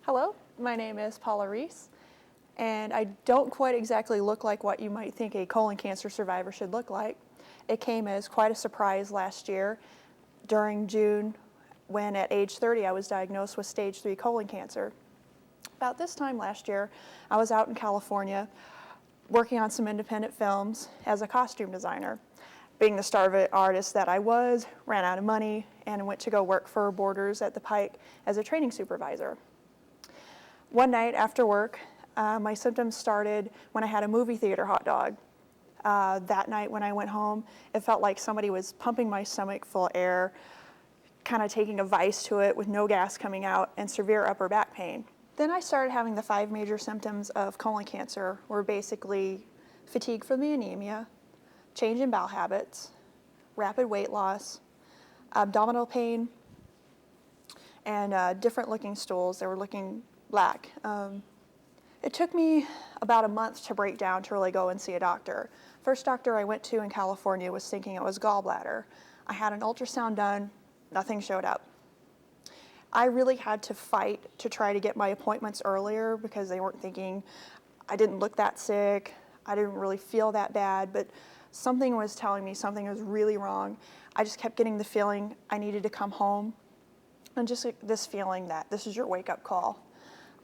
Hello, my name is Paula Ries, and I don't quite exactly look like what you might think a colon cancer survivor should look like. It came as quite a surprise last year during June when at age 30 I was diagnosed with stage 3 colon cancer. About this time last year, I was out in California working on some independent films as a costume designer. Being the starving artist that I was, ran out of money and went to go work for Borders at the Pike as a training supervisor. One night after work, my symptoms started when I had a movie theater hot dog. That night when I went home, it felt like somebody was pumping my stomach full of air, kind of taking a vice to it with no gas coming out, and severe upper back pain. Then I started having the 5 major symptoms of colon cancer, were basically fatigue from the anemia, change in bowel habits, rapid weight loss, abdominal pain, and different looking stools. They were looking black. It took me about a month to break down to really go and see a doctor. First doctor I went to in California was thinking it was gallbladder. I had an ultrasound done, nothing showed up. I really had to fight to try to get my appointments earlier because they weren't thinking I didn't look that sick, I didn't really feel that bad, but something was telling me something was really wrong. I just kept getting the feeling I needed to come home, and just this feeling that this is your wake-up call.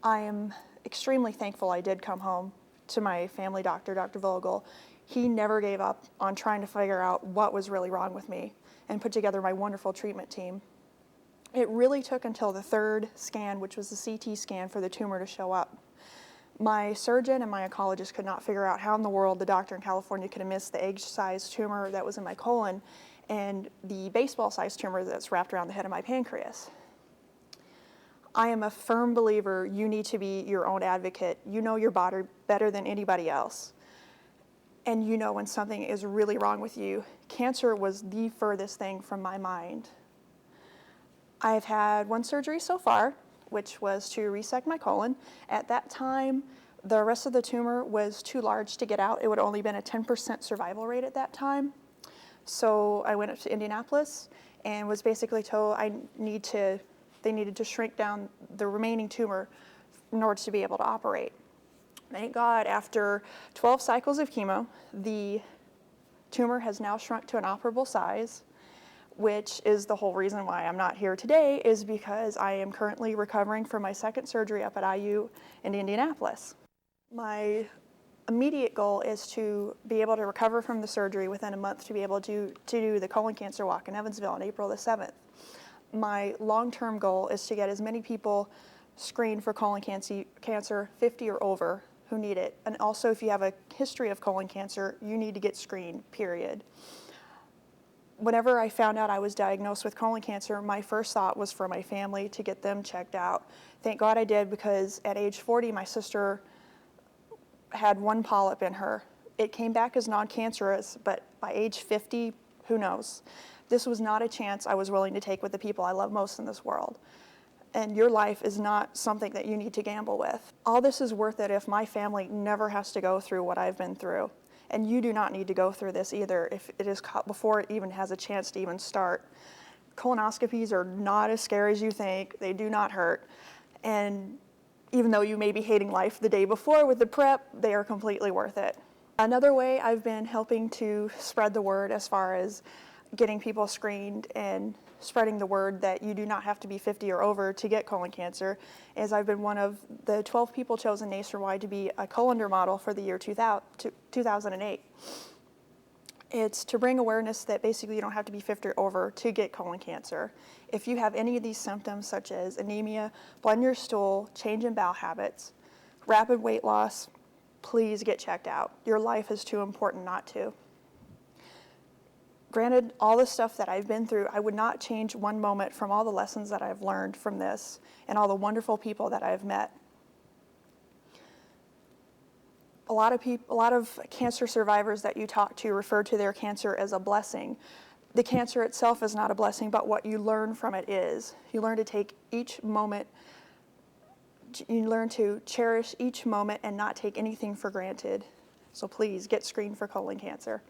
I am extremely thankful I did come home to my family doctor, Dr. Vogel. He never gave up on trying to figure out what was really wrong with me and put together my wonderful treatment team. It really took until the 3rd scan, which was the CT scan, for the tumor to show up. My surgeon and my oncologist could not figure out how in the world the doctor in California could have missed the egg-sized tumor that was in my colon and the baseball-sized tumor that's wrapped around the head of my pancreas. I am a firm believer you need to be your own advocate. You know your body better than anybody else. And you know when something is really wrong with you. Cancer was the furthest thing from my mind. I've had 1 surgery so far, which was to resect my colon. At that time, the rest of the tumor was too large to get out. It would only been a 10% survival rate at that time. So I went up to Indianapolis and was basically told they needed to shrink down the remaining tumor in order to be able to operate. Thank God, after 12 cycles of chemo, the tumor has now shrunk to an operable size, which is the whole reason why I'm not here today, is because I am currently recovering from my 2nd surgery up at IU in Indianapolis. My immediate goal is to be able to recover from the surgery within a month to be able to do the colon cancer walk in Evansville on April the 7th. My long-term goal is to get as many people screened for colon cancer 50 or over who need it. And also, if you have a history of colon cancer, you need to get screened, period. Whenever I found out I was diagnosed with colon cancer, my first thought was for my family to get them checked out. Thank God I did, because at age 40, my sister had 1 polyp in her. It came back as non-cancerous, but by age 50, who knows? This was not a chance I was willing to take with the people I love most in this world. And your life is not something that you need to gamble with. All this is worth it if my family never has to go through what I've been through. And you do not need to go through this either if it is caught before it even has a chance to even start. Colonoscopies are not as scary as you think. They do not hurt. And even though you may be hating life the day before with the prep, they are completely worth it. Another way I've been helping to spread the word as far as getting people screened and spreading the word that you do not have to be 50 or over to get colon cancer is I've been one of the 12 people chosen nationwide to be a colander model for the year 2008. It's to bring awareness that basically you don't have to be 50 or over to get colon cancer. If you have any of these symptoms such as anemia, blood in your stool, change in bowel habits, rapid weight loss, please get checked out. Your life is too important not to. Granted, all the stuff that I've been through, I would not change one moment from all the lessons that I've learned from this and all the wonderful people that I've met. A lot of cancer survivors that you talk to refer to their cancer as a blessing. The cancer itself is not a blessing, but what you learn from it is. You learn to take each moment, you learn to cherish each moment and not take anything for granted. So please get screened for colon cancer.